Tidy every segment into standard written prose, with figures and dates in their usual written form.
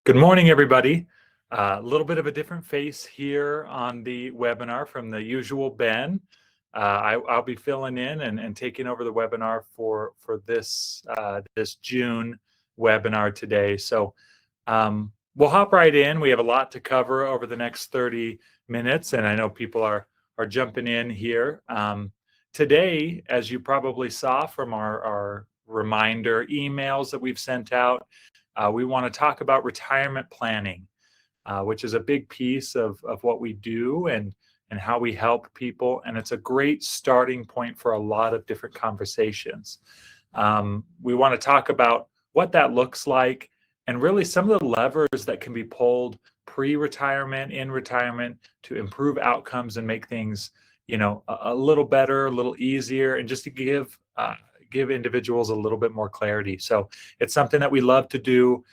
Good morning, everybody. A little bit of a different face here on the webinar from the usual Ben. I'll be filling in and taking over the webinar for this June webinar today. So we'll hop right in. We have a lot to cover over the next 30 minutes, and I know people are jumping in here. Today, as you probably saw from our reminder emails that we've sent out, we want to talk about retirement planning, which is a big piece of what we do and how we help people. And it's a great starting point for a lot of different conversations. We want to talk about what that looks like and really some of the levers that can be pulled pre-retirement, in retirement, to improve outcomes and make things, a little better, a little easier, and just to give individuals a little bit more clarity. So it's something that we love to do.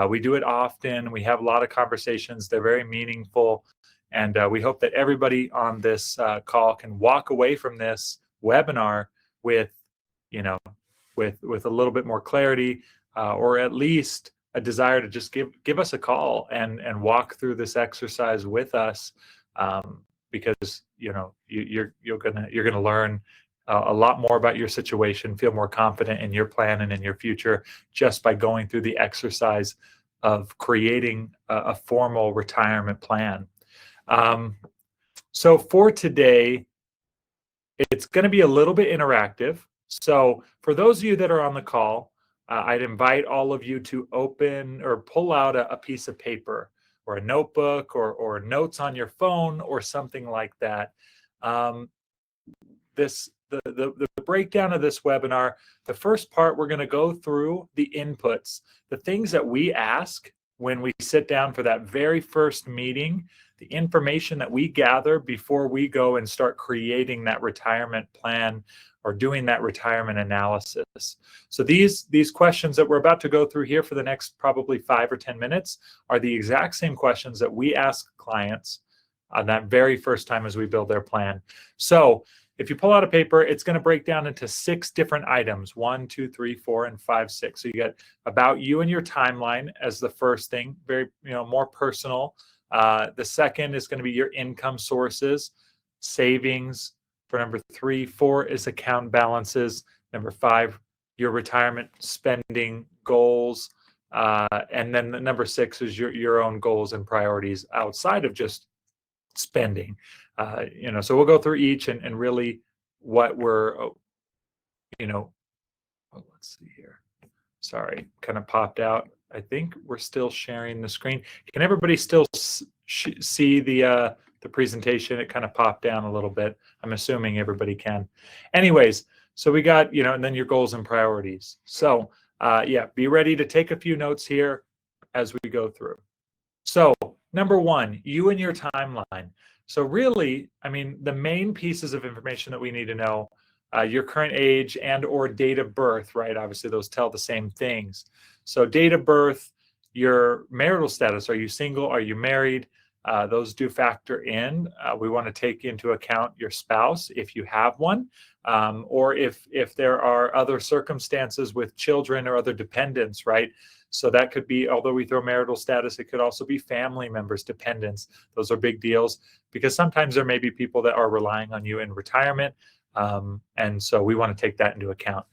We do it often. We have a lot of conversations. They're very meaningful. And we hope that everybody on this call can walk away from this webinar with, with a little bit more clarity, or at least a desire to just give us a call and walk through this exercise with us, because you're gonna learn a lot more about your situation, feel more confident in your plan and in your future just by going through the exercise of creating a formal retirement plan. So for today, it's going to be a little bit interactive. So for those of you that are on the call, I'd invite all of you to open or pull out a piece of paper or a notebook or notes on your phone or something like that. The breakdown of this webinar, the first part, we're going to go through the inputs, the things that we ask when we sit down for that very first meeting, the information that we gather before we go and start creating that retirement plan or doing that retirement analysis. So these questions that we're about to go through here for the next probably 5 or 10 minutes are the exact same questions that we ask clients on that very first time as we build their plan. So if you pull out a paper, it's going to break down into 6 different items: 1, 2, 3, 4, and 5, 6. So you get about you and your timeline as the first thing, very more personal. The second is going to be your income sources, savings for number 3. 4 is account balances. Number 5, your retirement spending goals, and then the number 6 is your own goals and priorities outside of just spending. So we'll go through each and really what we're, let's see here. Sorry, kind of popped out. I think we're still sharing the screen. Can everybody still see the presentation? It kind of popped down a little bit. I'm assuming everybody can. Anyways, so we got, and then your goals and priorities. So be ready to take a few notes here as we go through. So number 1, you and your timeline. So really, the main pieces of information that we need to know, your current age and or date of birth, right? Obviously, those tell the same things. So date of birth, your marital status. Are you single? Are you married? Those do factor in. We want to take into account your spouse if you have one, or if there are other circumstances with children or other dependents, right? So that could be, although we throw marital status, it could also be family members, dependents. Those are big deals because sometimes there may be people that are relying on you in retirement. And so we want to take that into account.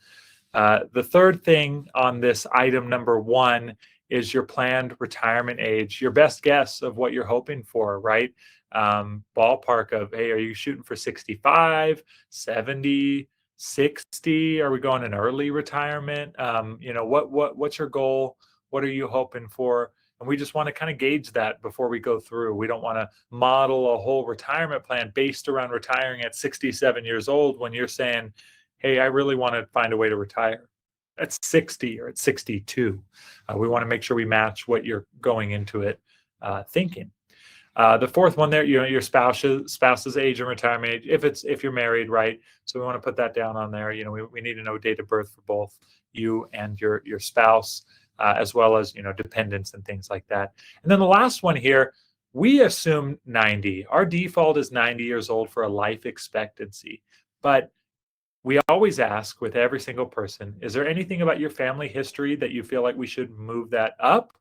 The third thing on this item number 1 is your planned retirement age, your best guess of what you're hoping for, right? Ballpark of, hey, are you shooting for 65, 70, 60? Are we going in early retirement? What's your goal? What are you hoping for? And we just want to kind of gauge that before we go through. We don't want to model a whole retirement plan based around retiring at 67 years old when you're saying, hey, I really want to find a way to retire at 60 or at 62. We want to make sure we match what you're going into it thinking. The fourth one there, your spouse's age and retirement age, if you're married, right? So we want to put that down on there. We need to know date of birth for both you and your spouse, as well as dependents and things like that. And then the last one here, we assume 90. Our default is 90 years old for a life expectancy, but we always ask with every single person, is there anything about your family history that you feel like we should move that up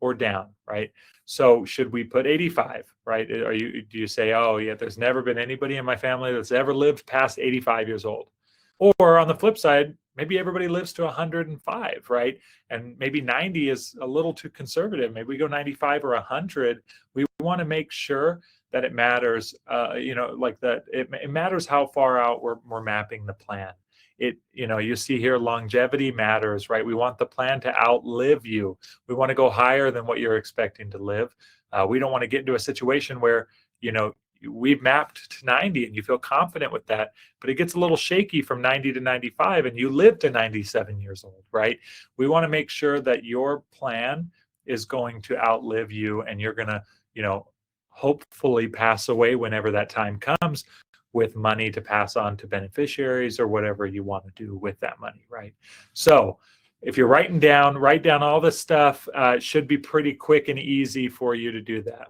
or down, right? So should we put 85, right? Do you say, oh yeah, there's never been anybody in my family that's ever lived past 85 years old? Or on the flip side, maybe everybody lives to 105, right? And maybe 90 is a little too conservative. Maybe we go 95 or 100. We want to make sure that it matters, like that it matters how far out we're mapping the plan. You see here, longevity matters, right? We want the plan to outlive you. We want to go higher than what you're expecting to live. We don't want to get into a situation where, we've mapped to 90 and you feel confident with that, but it gets a little shaky from 90 to 95 and you live to 97 years old, right? We want to make sure that your plan is going to outlive you and you're going to, hopefully pass away whenever that time comes, with money to pass on to beneficiaries or whatever you want to do with that money, right? So if you're write down all this stuff. It should be pretty quick and easy for you to do that.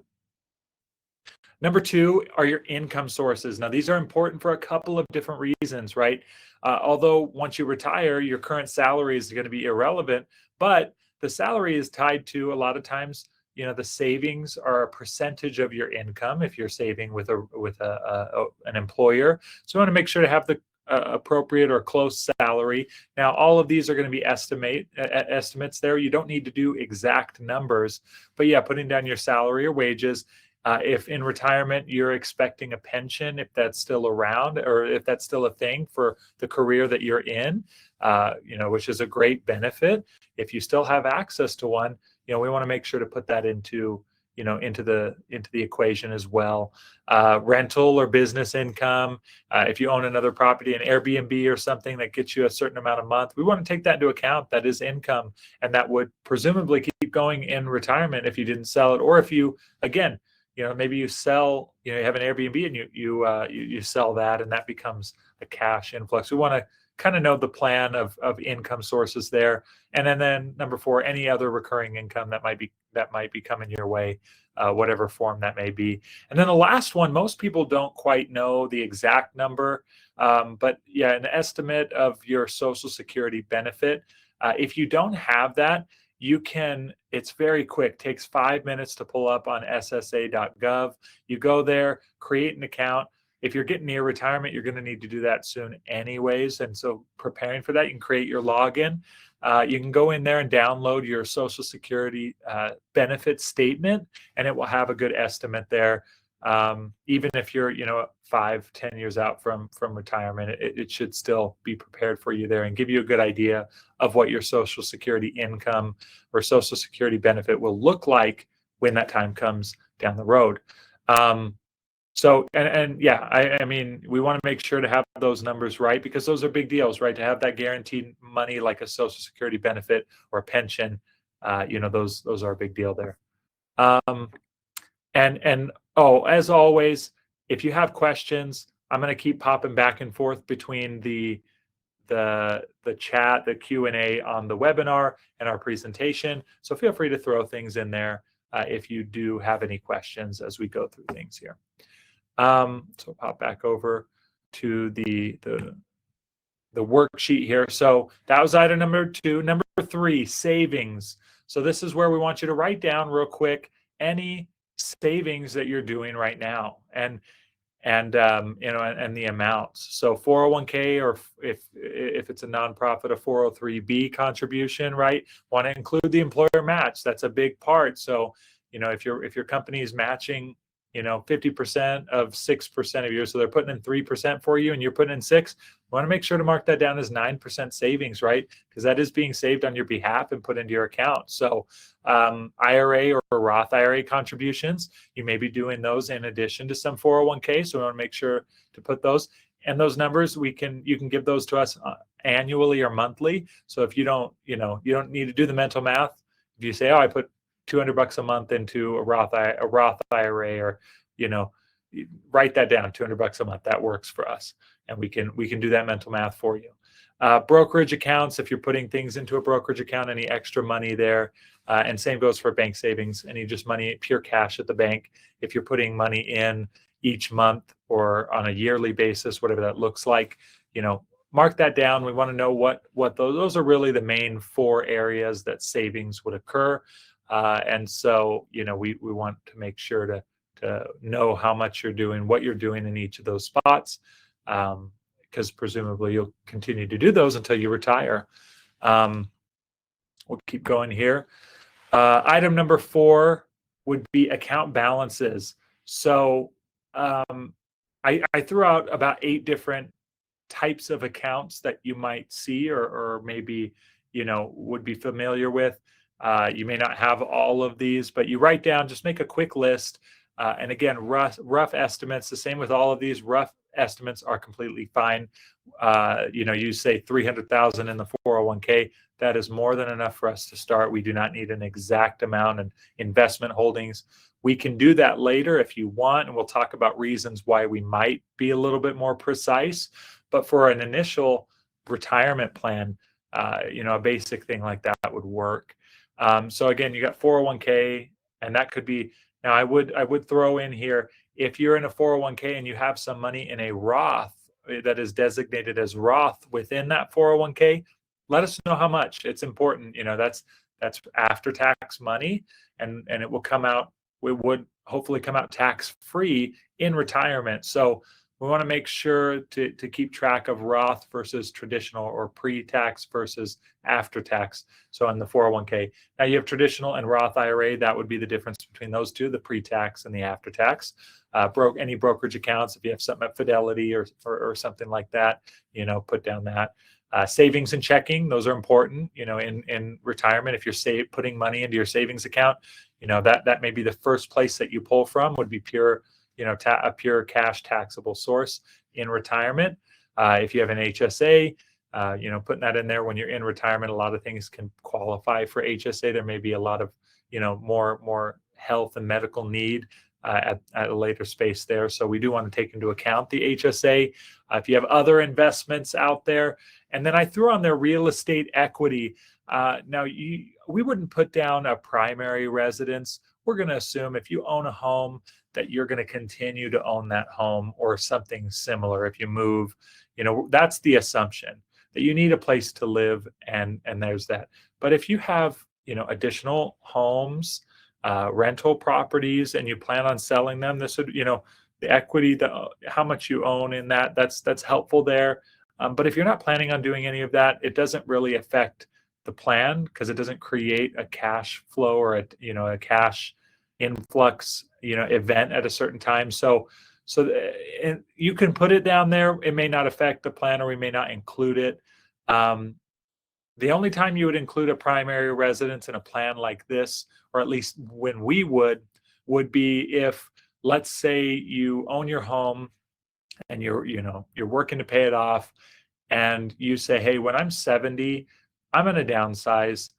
Number two are your income sources. Now, these are important for a couple of different reasons, right? Although once you retire, your current salary is going to be irrelevant, but the salary is tied to, a lot of times, the savings are a percentage of your income if you're saving with an employer. So you want to make sure to have the appropriate or close salary. Now, all of these are going to be estimates there. You don't need to do exact numbers, but yeah, putting down your salary or wages. If in retirement you're expecting a pension, if that's still around or if that's still a thing for the career that you're in, which is a great benefit. If you still have access to one, we want to make sure to put that into the equation as well. Rental or business income. If you own another property, an Airbnb or something that gets you a certain amount a month, we want to take that into account. That is income, and that would presumably keep going in retirement if you didn't sell it, or if you, again, maybe you sell, you have an Airbnb and you sell that, and that becomes a cash influx. We want to kind of know the plan of income sources there. And then number four, any other recurring income that might be coming your way, whatever form that may be. And then the last one, most people don't quite know the exact number, but yeah, an estimate of your Social Security benefit. If you don't have that, it's very quick, takes 5 minutes to pull up on ssa.gov. You go there, create an account. If you're getting near retirement, you're going to need to do that soon anyways. And so preparing for that, you can create your login. You can go in there and download your Social Security benefit statement, and it will have a good estimate there. Even if you're, 5-10 years out from retirement, it should still be prepared for you there and give you a good idea of what your Social Security income or Social Security benefit will look like when that time comes down the road. So, yeah, I mean, we want to make sure to have those numbers right, because those are big deals, right? To have that guaranteed money like a Social Security benefit or a pension, those are a big deal there. As always, if you have questions, I'm going to keep popping back and forth between the chat, the Q&A on the webinar and our presentation. So feel free to throw things in there if you do have any questions as we go through things here. So pop back over to the worksheet here. So that was item number 2. Number 3, savings. So this is where we want you to write down real quick any savings that you're doing right now, and the amounts. So 401k, or if it's a nonprofit, a 403b contribution, right? Want to include the employer match. That's a big part. So if your company is matching 50% of 6% of yours, so they're putting in 3% for you and you're putting in 6%, you want to make sure to mark that down as 9% savings, right? Because that is being saved on your behalf and put into your account. So IRA or Roth IRA contributions, you may be doing those in addition to some 401k. So we want to make sure to put those. And those numbers, you can give those to us annually or monthly. So if you don't need to do the mental math. If you say, I put $200 a month into a Roth IRA, or write that down, $200 a month, that works for us, and we can do that mental math for you. Brokerage accounts, if you're putting things into a brokerage account, any extra money there, and same goes for bank savings, any just money, pure cash at the bank. If you're putting money in each month or on a yearly basis, whatever that looks like, mark that down. We want to know what those are really the main 4 areas that savings would occur. And so, we want to make sure to know how much you're doing, what you're doing in each of those spots, because presumably you'll continue to do those until you retire. We'll keep going here. Item number 4 would be account balances. So I threw out about 8 different types of accounts that you might see or maybe would be familiar with. You may not have all of these, but you write down, just make a quick list. And again, rough estimates, the same with all of these. Rough estimates are completely fine. You say 300,000 in the 401k. That is more than enough for us to start. We do not need an exact amount in investment holdings. We can do that later if you want, and we'll talk about reasons why we might be a little bit more precise. But for an initial retirement plan, a basic thing like that would work. So again, you got 401k, and that could be. Now, I would throw in here, if you're in a 401k and you have some money in a Roth that is designated as Roth within that 401k, let us know how much. It's important. That's after-tax money, and it will come out. It would hopefully come out tax-free in retirement. So we want to make sure to keep track of Roth versus traditional, or pre-tax versus after-tax. So in the 401k, now you have traditional and Roth IRA. That would be the difference between those two, the pre-tax and the after-tax. Any brokerage accounts, if you have something at Fidelity or something like that, put down that. Savings and checking, those are important. In retirement, if you're putting money into your savings account, that may be the first place that you pull from, would be pure. A pure cash taxable source in retirement. If you have an HSA, putting that in there when you're in retirement, a lot of things can qualify for HSA. There may be a lot of, more health and medical need at a later space there. So we do want to take into account the HSA. If you have other investments out there, and then I threw on there real estate equity. Now, we wouldn't put down a primary residence. We're going to assume if you own a home, that you're going to continue to own that home or something similar. If you move, that's the assumption, that you need a place to live, and there's that. But if you have, additional homes, rental properties, and you plan on selling them, this would, the equity, how much you own in that's helpful there. But if you're not planning on doing any of that, it doesn't really affect the plan, because it doesn't create a cash flow or a cash influx event at a certain time. So you can put it down there. It may not affect the plan, or we may not include it. The only time you would include a primary residence in a plan like this, or at least when we would be if, let's say, you own your home and you're working to pay it off, and you say, hey, when I'm 70, I'm going to downsize.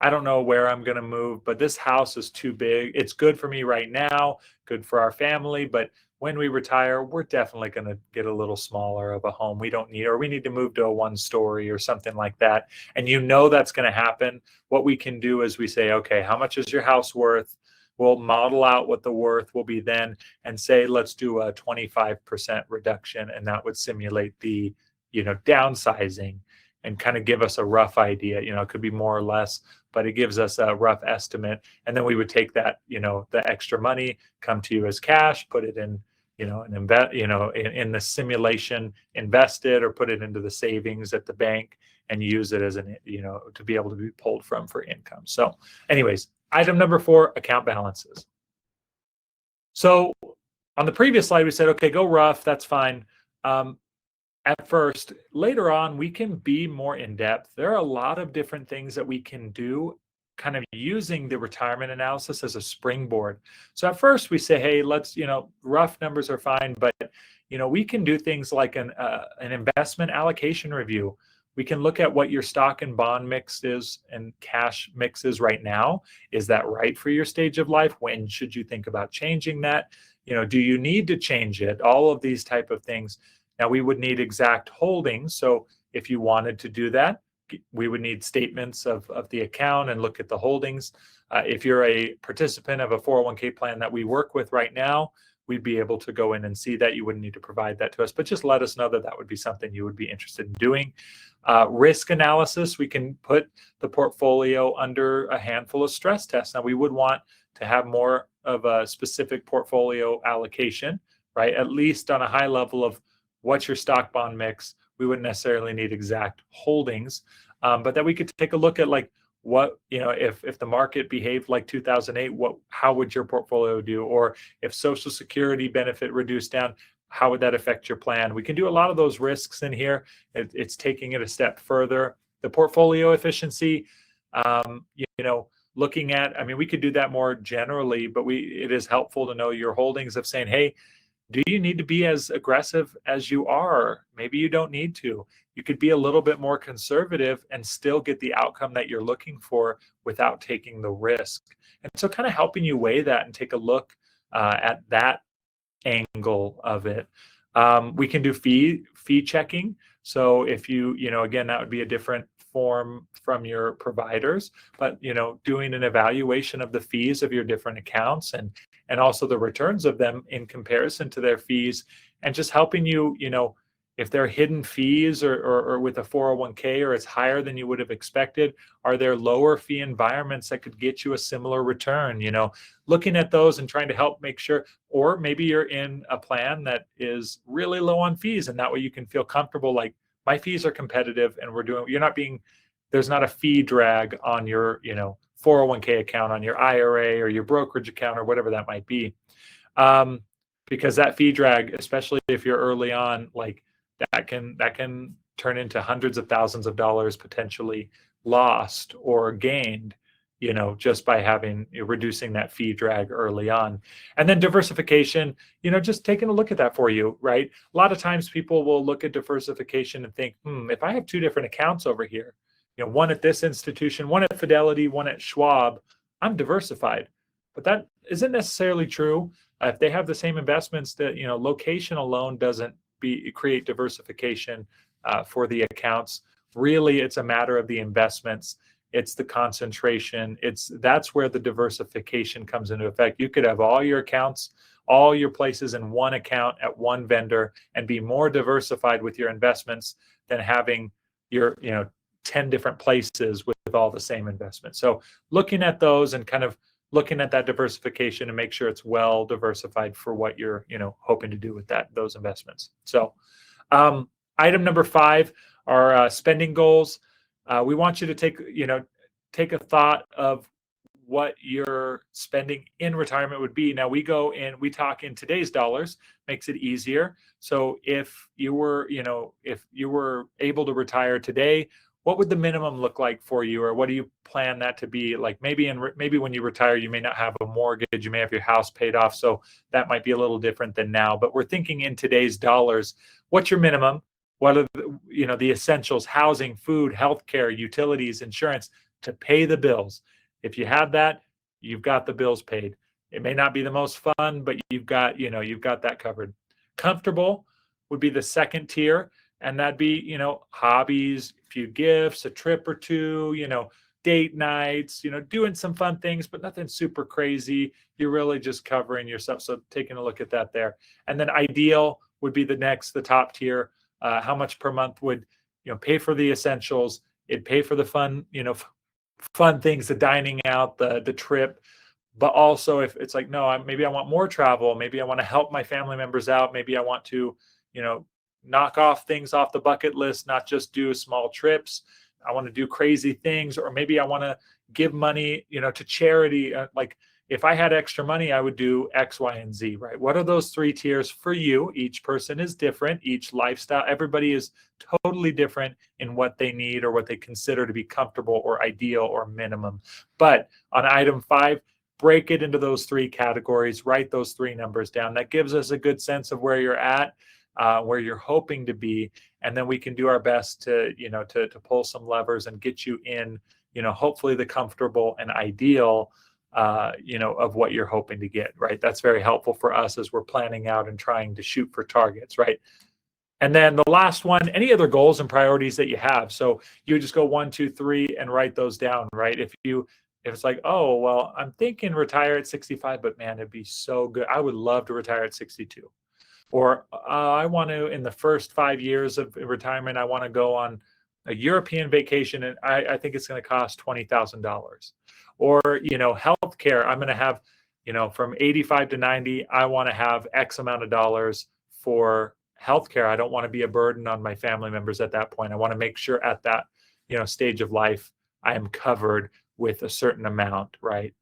I don't know where I'm going to move, but this house is too big. It's good for me right now, good for our family, but when we retire, we're definitely going to get a little smaller of a home. We don't need, or we need to move to a 1-story or something like that. And that's going to happen. What we can do is we say, okay, how much is your house worth? We'll model out what the worth will be then, and say, let's do a 25% reduction. And that would simulate the, downsizing, and kind of give us a rough idea. It could be more or less, but it gives us a rough estimate. And then we would take that, the extra money, come to you as cash, put it in, in the simulation, invest it, or put it into the savings at the bank, and use it as to be able to be pulled from for income. So anyways, item number 4, account balances. So on the previous slide, we said, okay, go rough, that's fine. At first, later on, we can be more in depth. There are a lot of different things that we can do, kind of using the retirement analysis as a springboard. So at first we say, hey, let's, rough numbers are fine, but, we can do things like an investment allocation review. We can look at what your stock and bond mix is and cash mix is right now. Is that right for your stage of life? When should you think about changing that? Do you need to change it? All of these type of things. Now, we would need exact holdings. So if you wanted to do that, we would need statements of the account and look at the holdings. If you're a participant of a 401k plan that we work with right now, we'd be able to go in and see that. You wouldn't need to provide that to us, but just let us know that that would be something you would be interested in doing. Risk analysis, we can put the portfolio under a handful of stress tests. Now, we would want to have more of a specific portfolio allocation, right? At least on a high level of what's your stock bond mix. We wouldn't necessarily need exact holdings, but that we could take a look at like what, if the market behaved like 2008, how would your portfolio do? Or if Social Security benefit reduced down, how would that affect your plan? We can do a lot of those risks in here. It's taking it a step further. The portfolio efficiency, looking at, we could do that more generally, but it is helpful to know your holdings of saying, hey, do you need to be as aggressive as you are? Maybe you don't need to. You could be a little bit more conservative and still get the outcome that you're looking for without taking the risk. And so kind of helping you weigh that and take a look at that angle of it. We can do fee checking. So if again, that would be a different form from your providers, but doing an evaluation of the fees of your different accounts and also the returns of them in comparison to their fees, and just helping you, if there are hidden fees or with a 401k or it's higher than you would have expected, are there lower fee environments that could get you a similar return? Looking at those and trying to help make sure, or maybe you're in a plan that is really low on fees, and that way you can feel comfortable, like my fees are competitive and there's not a fee drag on your, 401k account, on your IRA or your brokerage account or whatever that might be. Because that fee drag, especially if you're early on, like that can turn into hundreds of thousands of dollars potentially lost or gained, just by reducing that fee drag early on. And then diversification, just taking a look at that for you, right? A lot of times people will look at diversification and think, if I have two different accounts over here, one at this institution, one at Fidelity, one at Schwab, I'm diversified. But that isn't necessarily true. If they have the same investments, that location alone doesn't create diversification for the accounts. Really, it's a matter of the investments. It's the concentration. That's where the diversification comes into effect. You could have all your accounts, all your places in one account at one vendor, and be more diversified with your investments than having your 10 different places with all the same investments. So looking at those and kind of looking at that diversification and make sure it's well diversified for what you're hoping to do with those investments. So item number 5 are spending goals. We want you to take a thought of what your spending in retirement would be. Now we talk in today's dollars, makes it easier. So if you were able to retire today, what would the minimum look like for you, or what do you plan that to be? Like maybe when you retire, you may not have a mortgage, you may have your house paid off, so that might be a little different than now. But we're thinking in today's dollars, what's your minimum? What are the essentials: housing, food, healthcare, utilities, insurance, to pay the bills. If you have that, you've got the bills paid. It may not be the most fun, but you've got that covered. Comfortable would be the second tier. And that'd be, hobbies, a few gifts, a trip or two, date nights, doing some fun things, but nothing super crazy. You're really just covering yourself. So taking a look at that there. And then ideal would be the top tier. How much per month would, pay for the essentials? It'd pay for the fun, fun things, the dining out, the trip. But also if it's like, no, maybe I want more travel. Maybe I want to help my family members out. Maybe I want to, knock off things off the bucket list, not just do small trips. I want to do crazy things, or maybe I want to give money, to charity. Like if I had extra money, I would do X, Y, and Z, right? What are those 3 tiers for you? Each person is different. Each lifestyle, everybody is totally different in what they need or what they consider to be comfortable or ideal or minimum. But on item 5, break it into those 3 categories, write those 3 numbers down. That gives us a good sense of where you're at, where you're hoping to be, and then we can do our best to pull some levers and get you in, hopefully the comfortable and ideal, of what you're hoping to get, right? That's very helpful for us as we're planning out and trying to shoot for targets, right? And then the last one, any other goals and priorities that you have. So you just go 1, 2, 3 and write those down, right? if it's like, oh, well, I'm thinking retire at 65, but man, it'd be so good. I would love to retire at 62. Or I want to, in the first 5 years of retirement, I want to go on a European vacation, and I think it's going to cost $20,000. Or, healthcare, I'm going to have, from 85 to 90, I want to have X amount of dollars for healthcare. I don't want to be a burden on my family members at that point. I want to make sure at that, stage of life, I am covered with a certain amount, right?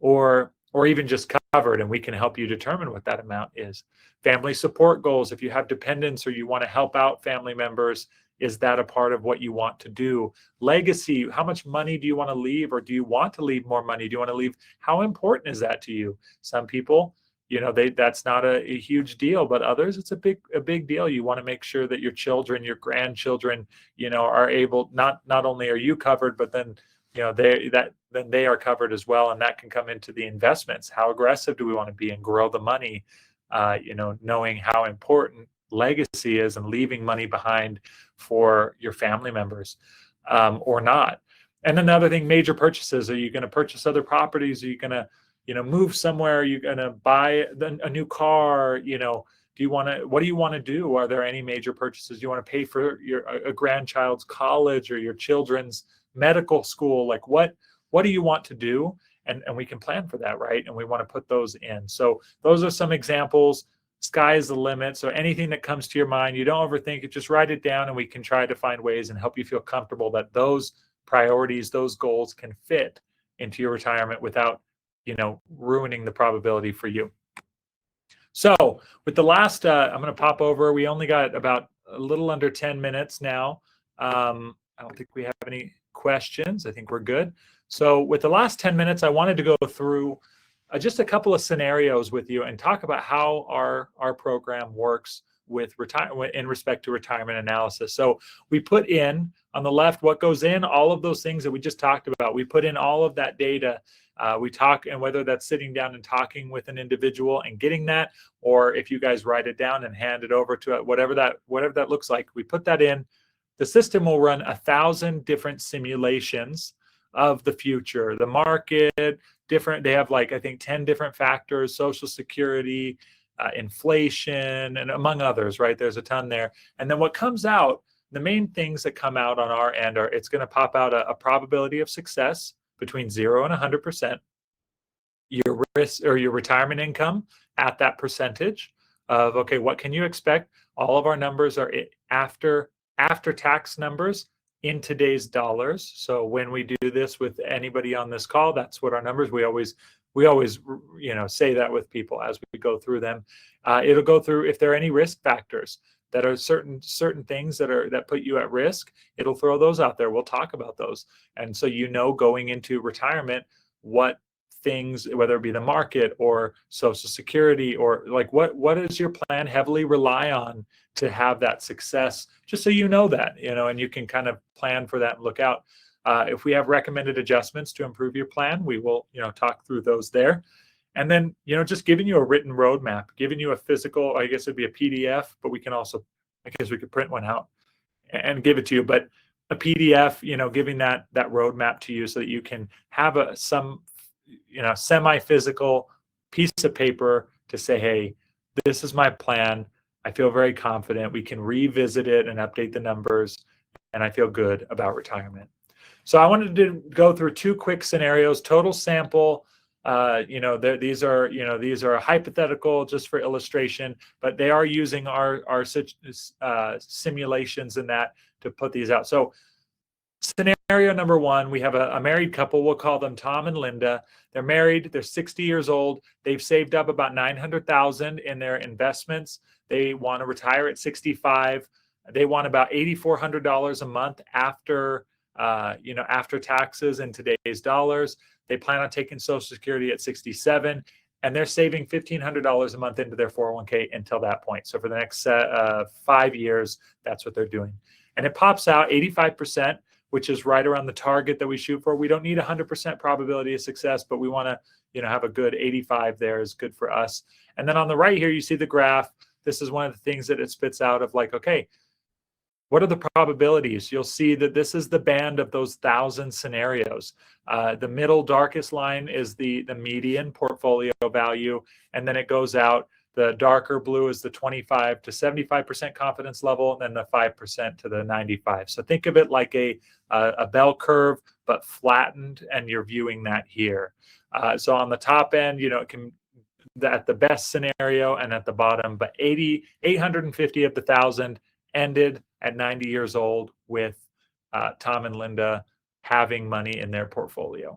Or even just covered, and we can help you determine what that amount is. Family support goals, if you have dependents or you want to help out family members, is that a part of what you want to do? Legacy, how much money do you want to leave, or do you want to leave more money? Do you want to leave? How important is that to you? Some people, that's not a huge deal, but others, it's a big deal. You want to make sure that your children, your grandchildren, are able, not only are you covered, but then then they are covered as well, and that can come into the investments. How aggressive do we want to be and grow the money? Knowing how important legacy is and leaving money behind for your family members, or not. And another thing, major purchases. Are you going to purchase other properties? Are you going to move somewhere? Are you going to buy a new car? What do you want to do? Are there any major purchases? Do you want to pay for a grandchild's college or your children's medical school? Like what do you want to do? And we can plan for that, right? And we want to put those in. So those are some examples. Sky is the limit. So anything that comes to your mind, you don't overthink it, just write it down, and we can try to find ways and help you feel comfortable that those priorities, those goals can fit into your retirement without, ruining the probability for you. So with the last, I'm going to pop over. We only got about a little under 10 minutes now. I don't think we have any questions. I think we're good. So with the last 10 minutes, I wanted to go through just a couple of scenarios with you and talk about how our program works with in respect to retirement analysis. So we put in on the left what goes in, all of those things that we just talked about. We put in all of that data. We talk, and whether that's sitting down and talking with an individual and getting that, or if you guys write it down and hand it over to it, whatever that looks like, we put that in. The system will run 1,000 different simulations of the future, the market, different. They have I think 10 different factors: Social Security, inflation, and among others, right? There's a ton there. And then what comes out, the main things that come out on our end are, it's going to pop out a probability of success between 0 and 100%, your risk or your retirement income at that percentage of, okay, what can you expect? All of our numbers are after tax numbers in today's dollars. So when we do this with anybody on this call, that's what our numbers, we always say that with people as we go through them. It'll go through if there are any risk factors that are certain things that put you at risk. It'll throw those out there. We'll talk about those. And so going into retirement, what things, whether it be the market or Social Security, or what does your plan heavily rely on to have that success, just so that, and you can kind of plan for that and look out. If we have recommended adjustments to improve your plan, we will, talk through those there. And then, just giving you a written roadmap, giving you a physical, I guess it'd be a PDF, but we can also, I guess we could print one out and give it to you. But a PDF, giving that roadmap to you so that you can have some semi-physical piece of paper to say, hey, this is my plan. I feel very confident. We can revisit it and update the numbers, and I feel good about retirement. So I wanted to go through two quick scenarios. Total sample, these are hypothetical just for illustration, but they are using our simulations in that to put these out. So scenario number one, we have a married couple. We'll call them Tom and Linda. They're married. They're 60 years old. They've saved up about $900,000 in their investments. They want to retire at 65. They want about $8,400 a month after taxes in today's dollars. They plan on taking Social Security at 67, and they're saving $1,500 a month into their 401k until that point. So for the next 5 years, that's what they're doing. And it pops out 85%, which is right around the target that we shoot for. We don't need 100% probability of success, but we want to, have a good 85 there is good for us. And then on the right here, you see the graph. This is one of the things that it spits out of okay, What are the probabilities? You'll see that this is the band of those 1,000 scenarios. The middle darkest line is the median portfolio value, and then it goes out. The darker blue is the 25 to 75% confidence level, and then the 5% to the 95. So think of it like a bell curve, but flattened, and you're viewing that here. So on the top end, it can at the best scenario and at the bottom, but 850 of the 1,000 ended at 90 years old with Tom and Linda having money in their portfolio.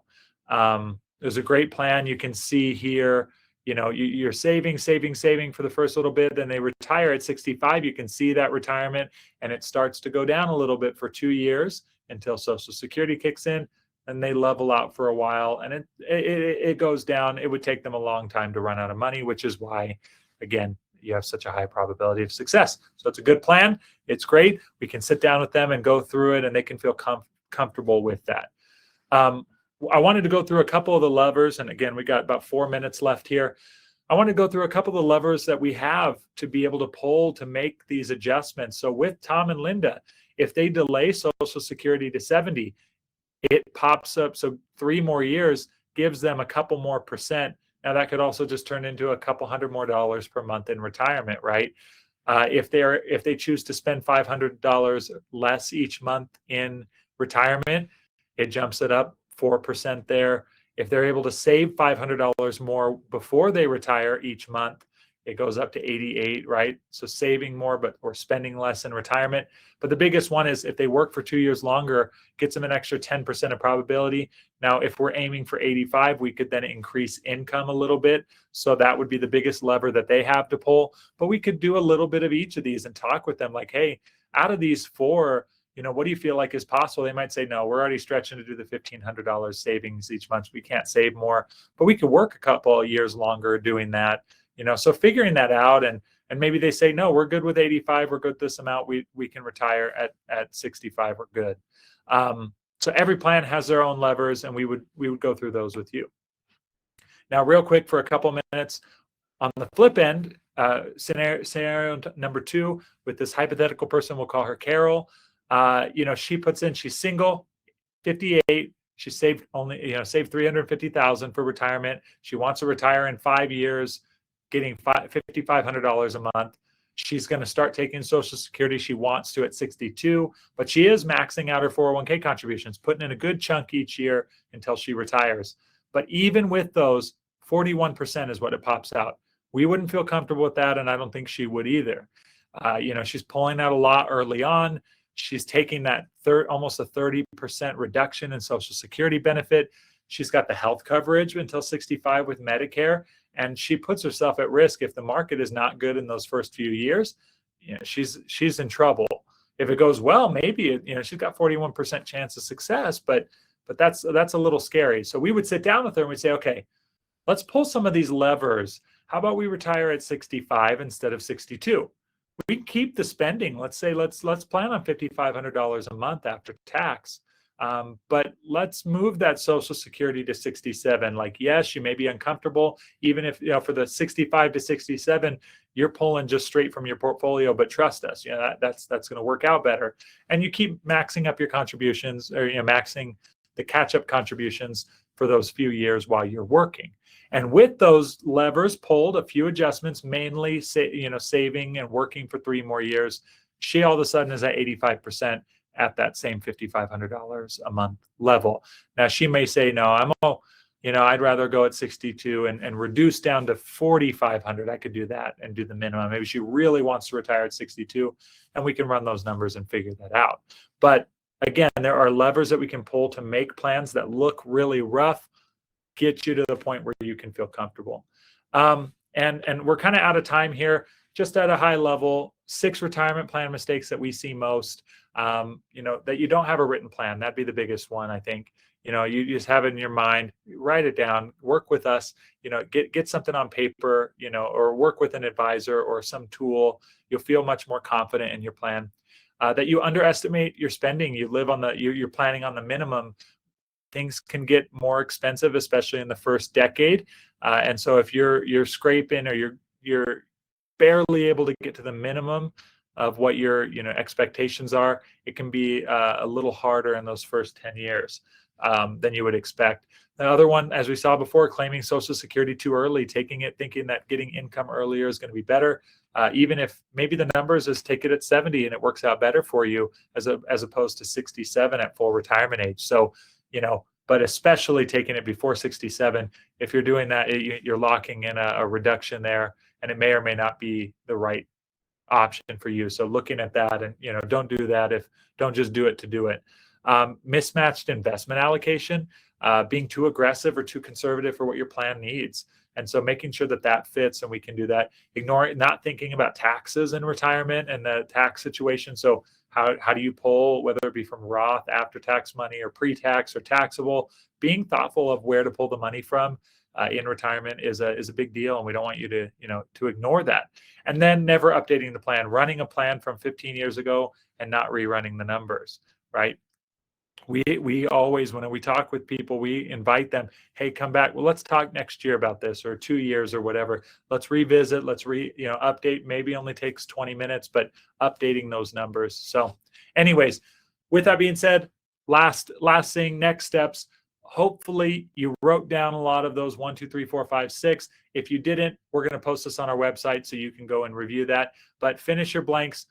It was a great plan. You can see here, you're saving for the first little bit, then they retire at 65. You can see that retirement, and it starts to go down a little bit for 2 years until Social Security kicks in, and they level out for a while, and it goes down. It would take them a long time to run out of money, which is why, again, you have such a high probability of success. So it's a good plan. It's great. We can sit down with them and go through it, and they can feel comfortable with that. I wanted to go through a couple of the levers, and again, we got about 4 minutes left here. I want to go through a couple of the levers that we have to be able to pull to make these adjustments. So with Tom and Linda, if they delay Social Security to 70, it pops up. So 3 more years gives them a couple more percent. Now that could also just turn into a couple $100 more per month in retirement, right? If they choose to spend $500 less each month in retirement, it jumps it up 4% there. If they're able to save $500 more before they retire each month, it goes up to 88, right? So saving more, but or spending less in retirement. But the biggest one is if they work for 2 years longer, gets them an extra 10% of probability. Now, if we're aiming for 85, we could then increase income a little bit. So that would be the biggest lever that they have to pull. But we could do a little bit of each of these and talk with them like, hey, out of these 4, what do you feel like is possible? They might say, no, we're already stretching to do the $1,500 savings each month. We can't save more, but we could work a couple of years longer doing that. So figuring that out, and maybe they say, no, we're good with 85. We're good this amount. We can retire at 65. We're good. So every plan has their own levers, and we would go through those with you. Now, real quick for a couple minutes, on the flip end, scenario number 2 with this hypothetical person, we'll call her Carol. She puts in, she's single, 58. She saved saved $350,000 for retirement. She wants to retire in 5 years, getting $5,500 a month. She's going to start taking Social Security. She wants to at 62, but she is maxing out her 401k contributions, putting in a good chunk each year until she retires. But even with those, 41% is what it pops out. We wouldn't feel comfortable with that, and I don't think she would either. She's pulling out a lot early on. She's taking that almost a 30% reduction in Social Security benefit. She's got the health coverage until 65 with Medicare, and she puts herself at risk if the market is not good in those first few years. She's in trouble. If it goes well, maybe she's got 41% chance of success, but that's a little scary. So we would sit down with her and we'd say, okay, let's pull some of these levers. How about we retire at 65 instead of 62? We keep the spending. Let's say let's plan on $5,500 a month after tax. But let's move that Social Security to 67. Like, yes, you may be uncomfortable, even if, for the 65 to 67, you're pulling just straight from your portfolio, but trust us, that's going to work out better. And you keep maxing up your contributions, or, maxing the catch-up contributions for those few years while you're working. And with those levers pulled, a few adjustments, mainly saving and working for 3 more years, she all of a sudden is at 85% at that same $5,500 a month level. Now she may say, no, I'd rather go at 62 and reduce down to 4,500. I could do that and do the minimum. Maybe she really wants to retire at 62, and we can run those numbers and figure that out. But again, there are levers that we can pull to make plans that look really rough, get you to the point where you can feel comfortable. And we're kind of out of time here. Just at a high level, 6 retirement plan mistakes that we see most. That you don't have a written plan. That'd be the biggest one, I think. You just have it in your mind, write it down, work with us, get something on paper, or work with an advisor or some tool. You'll feel much more confident in your plan. That you underestimate your spending. You're planning on the minimum. Things can get more expensive, especially in the first decade. And so if you're scraping, or you're barely able to get to the minimum, of what your expectations are, it can be a little harder in those first 10 years than you would expect. The other one, as we saw before, claiming Social Security too early, taking it thinking that getting income earlier is going to be better, even if maybe the numbers is take it at 70 and it works out better for you as opposed to 67 at full retirement age. So, but especially taking it before 67, if you're doing that, you're locking in a reduction there, and it may or may not be the right option for you. So looking at that, and don't do that don't just do it to do it. Mismatched investment allocation, being too aggressive or too conservative for what your plan needs. And so making sure that fits, and we can do that. Ignoring, not thinking about taxes in retirement and the tax situation. So how do you pull, whether it be from Roth, after-tax money, or pre-tax or taxable? Being thoughtful of where to pull the money from in retirement is a big deal, and we don't want you to ignore that. And then never updating the plan, running a plan from 15 years ago and not rerunning the numbers, right? We always, when we talk with people, we invite them, hey, come back. Well, let's talk next year about this, or 2 years or whatever. Let's revisit, let's update. Maybe only takes 20 minutes, but updating those numbers. So anyways, with that being said, last thing, next steps. Hopefully you wrote down a lot of those 1, 2, 3, 4, 5, 6. If you didn't, we're going to post this on our website so you can go and review that. But finish your blanks.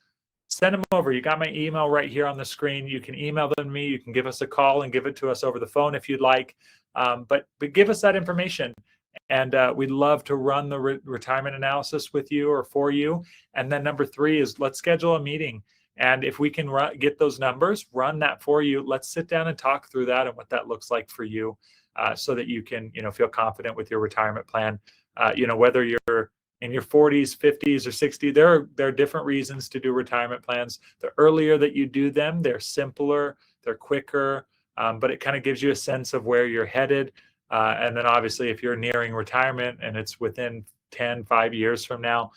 Send them over. You got my email right here on the screen. You can email them to me. You can give us a call and give it to us over the phone if you'd like. But give us that information, and we'd love to run the retirement analysis with you or for you. And then number 3 is, let's schedule a meeting. And if we can get those numbers, run that for you. Let's sit down and talk through that and what that looks like for you, so that you can feel confident with your retirement plan. Whether you're in your 40s, 50s, or 60s, there are different reasons to do retirement plans. The earlier that you do them, they're simpler, they're quicker, but it kind of gives you a sense of where you're headed. And then obviously, if you're nearing retirement and it's within 5 years from now,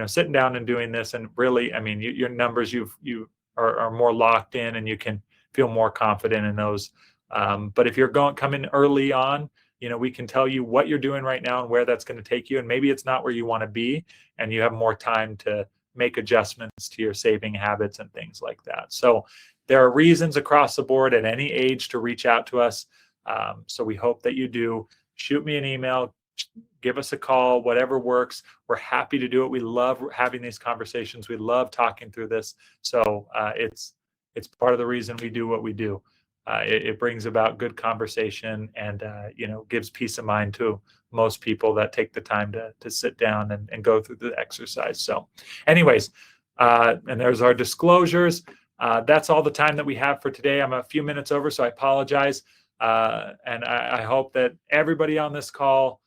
sitting down and doing this, and really, your numbers you are more locked in, and you can feel more confident in those. But if you're coming early on, we can tell you what you're doing right now and where that's going to take you. And maybe it's not where you want to be, and you have more time to make adjustments to your saving habits and things like that. So there are reasons across the board at any age to reach out to us. So we hope that you do. Shoot me an email, give us a call, whatever works. We're happy to do it. We love having these conversations. We love talking through this. So it's part of the reason we do what we do. It brings about good conversation, and gives peace of mind to most people that take the time to sit down and go through the exercise. So anyways, and there's our disclosures. That's all the time that we have for today. I'm a few minutes over, so I apologize. And I hope that everybody on this call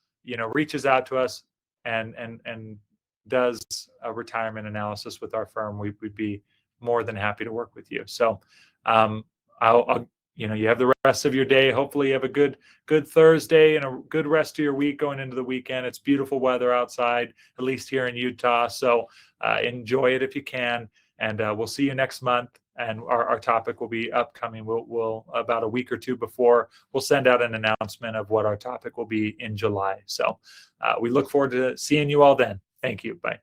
reaches out to us and does a retirement analysis with our firm. We'd be more than happy to work with you. So I'll you have the rest of your day. Hopefully you have a good Thursday and a good rest of your week going into the weekend. It's beautiful weather outside, at least here in Utah. So enjoy it if you can. And we'll see you next month. And our topic will be upcoming. We'll about a week or two before, we'll send out an announcement of what our topic will be in July. So we look forward to seeing you all then. Thank you. Bye.